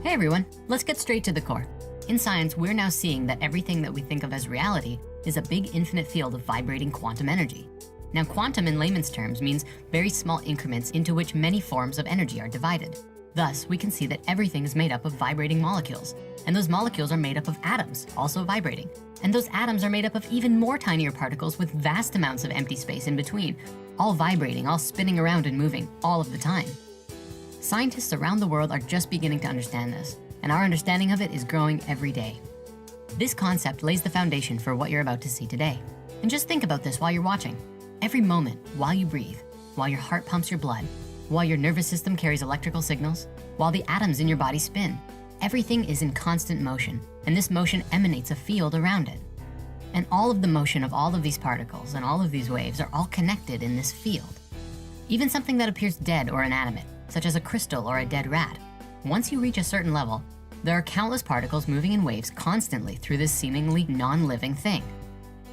Hey everyone, let's get straight to the core. In science, we're now seeing that everything that we think of as reality is a big infinite field of vibrating quantum energy. Now, quantum in layman's terms means very small increments into which many forms of energy are divided. Thus, we can see that everything is made up of vibrating molecules, and those molecules are made up of atoms, also vibrating. And those atoms are made up of even more tinier particles with vast amounts of empty space in between, all vibrating, all spinning around and moving all of the time. Scientists around the world are just beginning to understand this, and our understanding of it is growing every day. This concept lays the foundation for what you're about to see today. And just think about this while you're watching. Every moment, while you breathe, while your heart pumps your blood, while your nervous system carries electrical signals, while the atoms in your body spin, everything is in constant motion, and this motion emanates a field around it. And all of the motion of all of these particles and all of these waves are all connected in this field. Even something that appears dead or inanimate, such as a crystal or a dead rat, once you reach a certain level, there are countless particles moving in waves constantly through this seemingly non-living thing.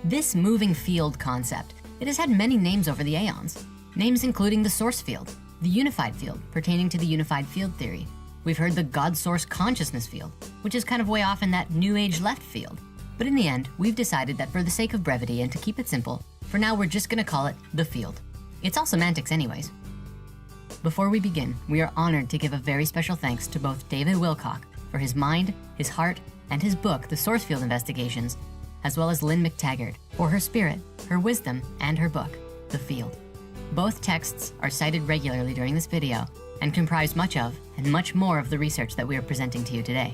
This moving field concept, it has had many names over the aeons. Names including the source field, the unified field pertaining to the unified field theory. We've heard the God source consciousness field, which is kind of way off in that new age left field. But in the end, we've decided that for the sake of brevity and to keep it simple, for now we're just gonna call it the field. It's all semantics anyways. Before we begin, we are honored to give a very special thanks to both David Wilcock for his mind, his heart, and his book, The Source Field Investigations, as well as Lynn McTaggart for her spirit, her wisdom, and her book, The Field. Both texts are cited regularly during this video and comprise much of and much more of the research that we are presenting to you today.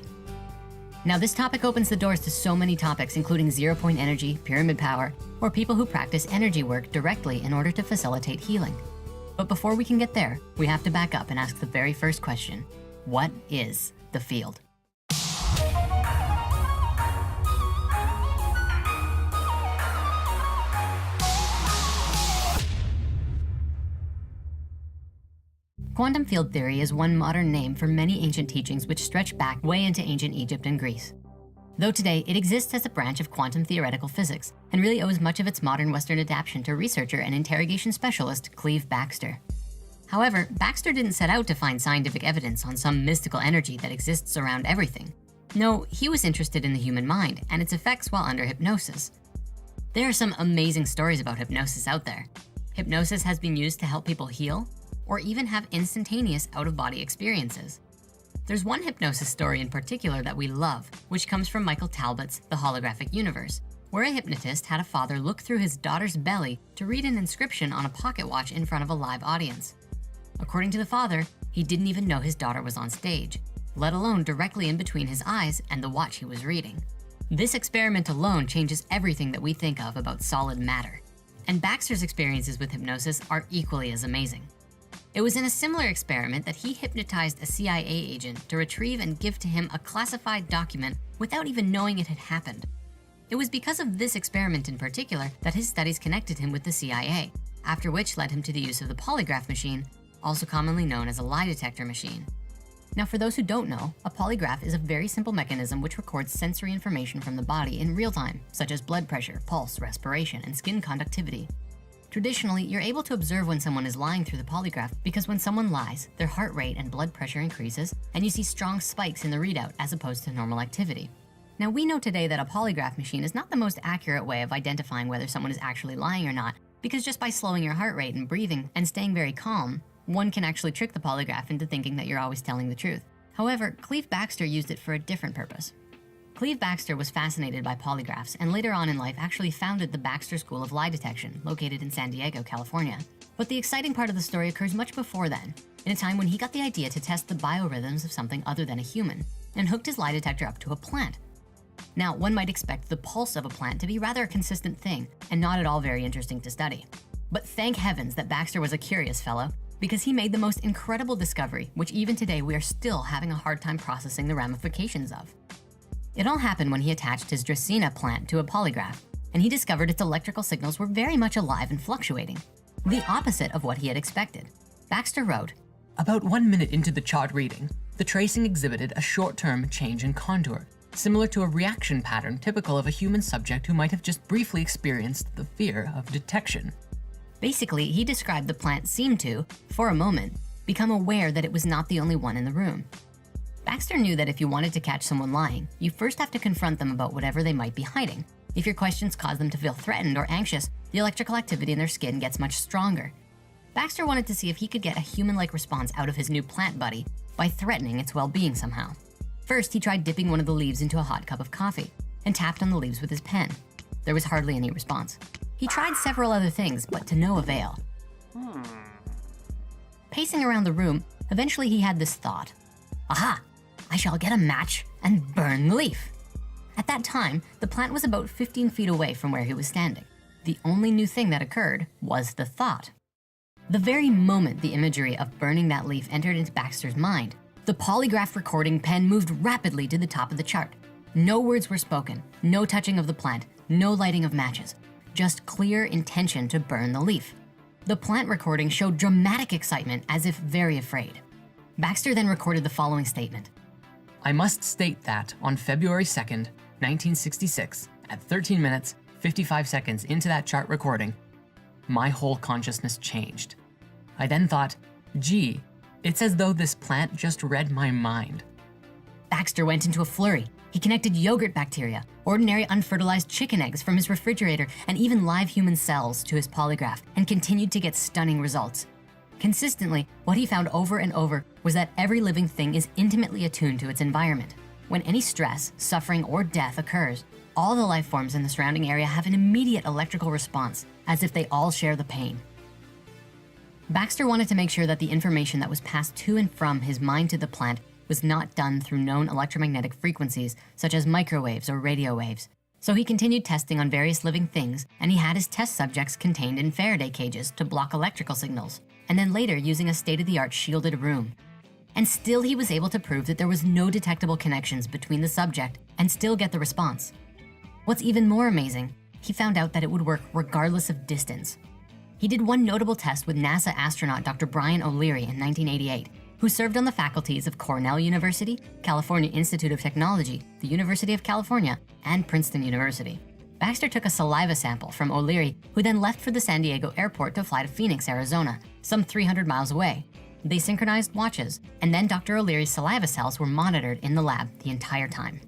Now, this topic opens the doors to so many topics, including zero-point energy, pyramid power, or people who practice energy work directly in order to facilitate healing. But before we can get there, we have to back up and ask the very first question. What is the field? Quantum field theory is one modern name for many ancient teachings which stretch back way into ancient Egypt and Greece. Though today it exists as a branch of quantum theoretical physics and really owes much of its modern Western adaptation to researcher and interrogation specialist Cleve Backster. However, Backster didn't set out to find scientific evidence on some mystical energy that exists around everything. No, he was interested in the human mind and its effects while under hypnosis. There are some amazing stories about hypnosis out there. Hypnosis has been used to help people heal or even have instantaneous out-of-body experiences. There's one hypnosis story in particular that we love, which comes from Michael Talbot's The Holographic Universe, where a hypnotist had a father look through his daughter's belly to read an inscription on a pocket watch in front of a live audience. According to the father, he didn't even know his daughter was on stage, let alone directly in between his eyes and the watch he was reading. This experiment alone changes everything that we think of about solid matter. And Baxter's experiences with hypnosis are equally as amazing. It was in a similar experiment that he hypnotized a CIA agent to retrieve and give to him a classified document without even knowing it had happened. It was because of this experiment in particular that his studies connected him with the CIA, after which led him to the use of the polygraph machine, also commonly known as a lie detector machine. Now, for those who don't know, a polygraph is a very simple mechanism which records sensory information from the body in real time, such as blood pressure, pulse, respiration, and skin conductivity. Traditionally, you're able to observe when someone is lying through the polygraph because when someone lies, their heart rate and blood pressure increases, and you see strong spikes in the readout as opposed to normal activity. Now, we know today that a polygraph machine is not the most accurate way of identifying whether someone is actually lying or not, because just by slowing your heart rate and breathing and staying very calm, one can actually trick the polygraph into thinking that you're always telling the truth. However, Cleve Backster used it for a different purpose. Cleve Backster was fascinated by polygraphs and later on in life actually founded the Backster School of Lie Detection, located in San Diego, California. But the exciting part of the story occurs much before then, in a time when he got the idea to test the biorhythms of something other than a human and hooked his lie detector up to a plant. Now, one might expect the pulse of a plant to be rather a consistent thing and not at all very interesting to study. But thank heavens that Backster was a curious fellow, because he made the most incredible discovery, which even today we are still having a hard time processing the ramifications of. It all happened when he attached his Dracaena plant to a polygraph, and he discovered its electrical signals were very much alive and fluctuating, the opposite of what he had expected. Backster wrote, "About 1 minute into the chart reading, the tracing exhibited a short-term change in contour, similar to a reaction pattern typical of a human subject who might have just briefly experienced the fear of detection." Basically, he described the plant seemed to, for a moment, become aware that it was not the only one in the room. Baxter knew that if you wanted to catch someone lying, you first have to confront them about whatever they might be hiding. If your questions cause them to feel threatened or anxious, the electrical activity in their skin gets much stronger. Baxter wanted to see if he could get a human-like response out of his new plant buddy by threatening its well-being somehow. First, he tried dipping one of the leaves into a hot cup of coffee and tapped on the leaves with his pen. There was hardly any response. He tried several other things, but to no avail. Pacing around the room, eventually he had this thought. Aha! I shall get a match and burn the leaf. At that time, the plant was about 15 feet away from where he was standing. The only new thing that occurred was the thought. The very moment the imagery of burning that leaf entered into Baxter's mind, the polygraph recording pen moved rapidly to the top of the chart. No words were spoken, no touching of the plant, no lighting of matches, just clear intention to burn the leaf. The plant recording showed dramatic excitement, as if very afraid. Baxter then recorded the following statement. I must state that on February 2nd, 1966, at 13 minutes, 55 seconds into that chart recording, my whole consciousness changed. I then thought, gee, it's as though this plant just read my mind. Baxter went into a flurry. He connected yogurt bacteria, ordinary unfertilized chicken eggs from his refrigerator, and even live human cells to his polygraph, and continued to get stunning results. Consistently, what he found over and over was that every living thing is intimately attuned to its environment. When any stress, suffering, or death occurs, all the life forms in the surrounding area have an immediate electrical response, as if they all share the pain. Baxter wanted to make sure that the information that was passed to and from his mind to the plant was not done through known electromagnetic frequencies, such as microwaves or radio waves. So he continued testing on various living things, and he had his test subjects contained in Faraday cages to block electrical signals, and then later using a state-of-the-art shielded room. And still he was able to prove that there was no detectable connections between the subject and still get the response. What's even more amazing, he found out that it would work regardless of distance. He did one notable test with NASA astronaut Dr. Brian O'Leary in 1988, who served on the faculties of Cornell University, California Institute of Technology, the University of California, and Princeton University. Baxter took a saliva sample from O'Leary, who then left for the San Diego airport to fly to Phoenix, Arizona, some 300 miles away. They synchronized watches, and then Dr. O'Leary's saliva cells were monitored in the lab the entire time.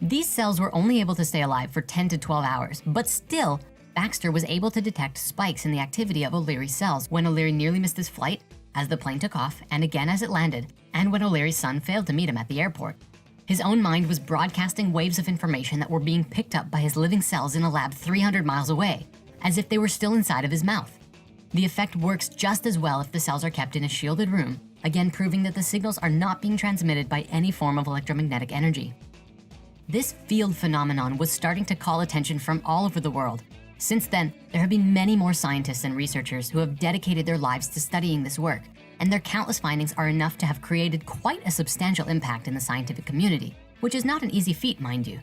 These cells were only able to stay alive for 10 to 12 hours, but still, Baxter was able to detect spikes in the activity of O'Leary's cells when O'Leary nearly missed his flight, as the plane took off, and again as it landed, and when O'Leary's son failed to meet him at the airport. His own mind was broadcasting waves of information that were being picked up by his living cells in a lab 300 miles away, as if they were still inside of his mouth. The effect works just as well if the cells are kept in a shielded room, again proving that the signals are not being transmitted by any form of electromagnetic energy. This field phenomenon was starting to call attention from all over the world. Since then, there have been many more scientists and researchers who have dedicated their lives to studying this work, and their countless findings are enough to have created quite a substantial impact in the scientific community, which is not an easy feat, mind you.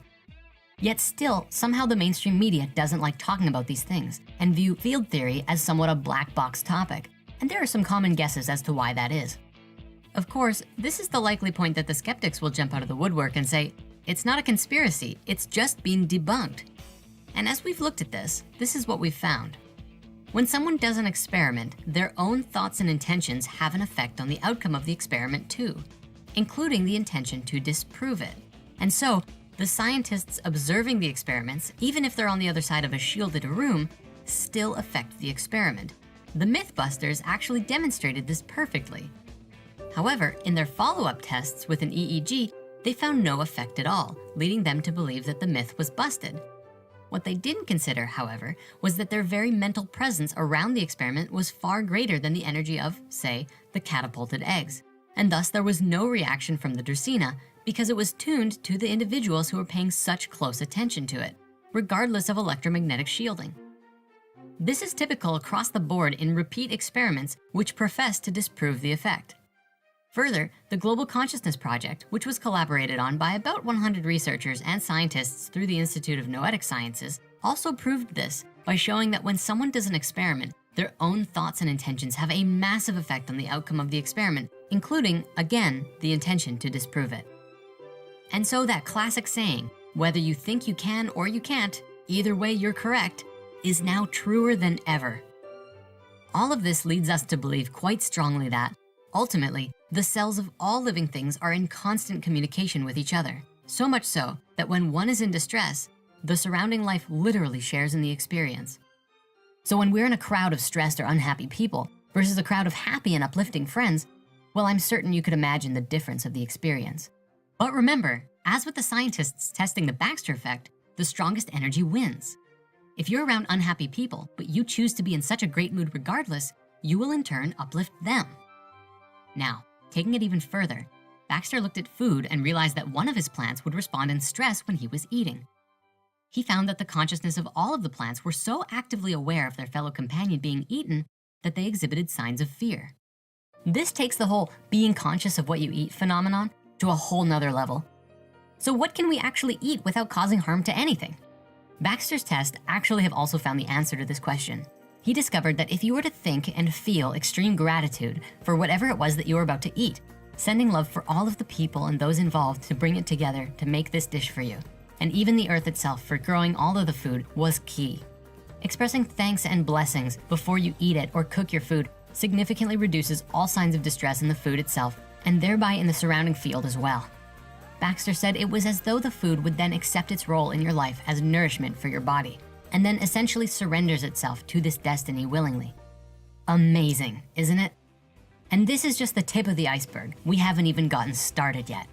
Yet still, somehow the mainstream media doesn't like talking about these things and view field theory as somewhat a black box topic, and there are some common guesses as to why that is. Of course, this is the likely point that the skeptics will jump out of the woodwork and say, it's not a conspiracy, it's just been debunked. And as we've looked at this is what we've found. When someone does an experiment, their own thoughts and intentions have an effect on the outcome of the experiment too, including the intention to disprove it. And so, the scientists observing the experiments, even if they're on the other side of a shielded room, still affect the experiment. The Mythbusters actually demonstrated this perfectly. However, in their follow-up tests with an EEG, they found no effect at all, leading them to believe that the myth was busted. What they didn't consider, however, was that their very mental presence around the experiment was far greater than the energy of, say, the catapulted eggs. And thus there was no reaction from the Dracaena because it was tuned to the individuals who were paying such close attention to it, regardless of electromagnetic shielding. This is typical across the board in repeat experiments which profess to disprove the effect. Further, the Global Consciousness Project, which was collaborated on by about 100 researchers and scientists through the Institute of Noetic Sciences, also proved this by showing that when someone does an experiment, their own thoughts and intentions have a massive effect on the outcome of the experiment, including, again, the intention to disprove it. And so that classic saying, whether you think you can or you can't, either way you're correct, is now truer than ever. All of this leads us to believe quite strongly that, ultimately, The cells of all living things are in constant communication with each other, so much so that when one is in distress, the surrounding life literally shares in the experience. So when we're in a crowd of stressed or unhappy people versus a crowd of happy and uplifting friends, well, I'm certain you could imagine the difference of the experience. But remember, as with the scientists testing the Backster effect, the strongest energy wins. If you're around unhappy people, but you choose to be in such a great mood regardless, you will in turn uplift them. Now, taking it even further, Backster looked at food and realized that one of his plants would respond in stress when he was eating. He found that the consciousness of all of the plants were so actively aware of their fellow companion being eaten that they exhibited signs of fear. This takes the whole being conscious of what you eat phenomenon to a whole nother level. So what can we actually eat without causing harm to anything? Backster's tests actually have also found the answer to this question. He discovered that if you were to think and feel extreme gratitude for whatever it was that you were about to eat, sending love for all of the people and those involved to bring it together to make this dish for you, and even the earth itself for growing all of the food, was key. Expressing thanks and blessings before you eat it or cook your food significantly reduces all signs of distress in the food itself and thereby in the surrounding field as well. Backster said it was as though the food would then accept its role in your life as nourishment for your body and then essentially surrenders itself to this destiny willingly. Amazing, isn't it? And this is just the tip of the iceberg. We haven't even gotten started yet.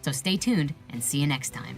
So stay tuned and see you next time.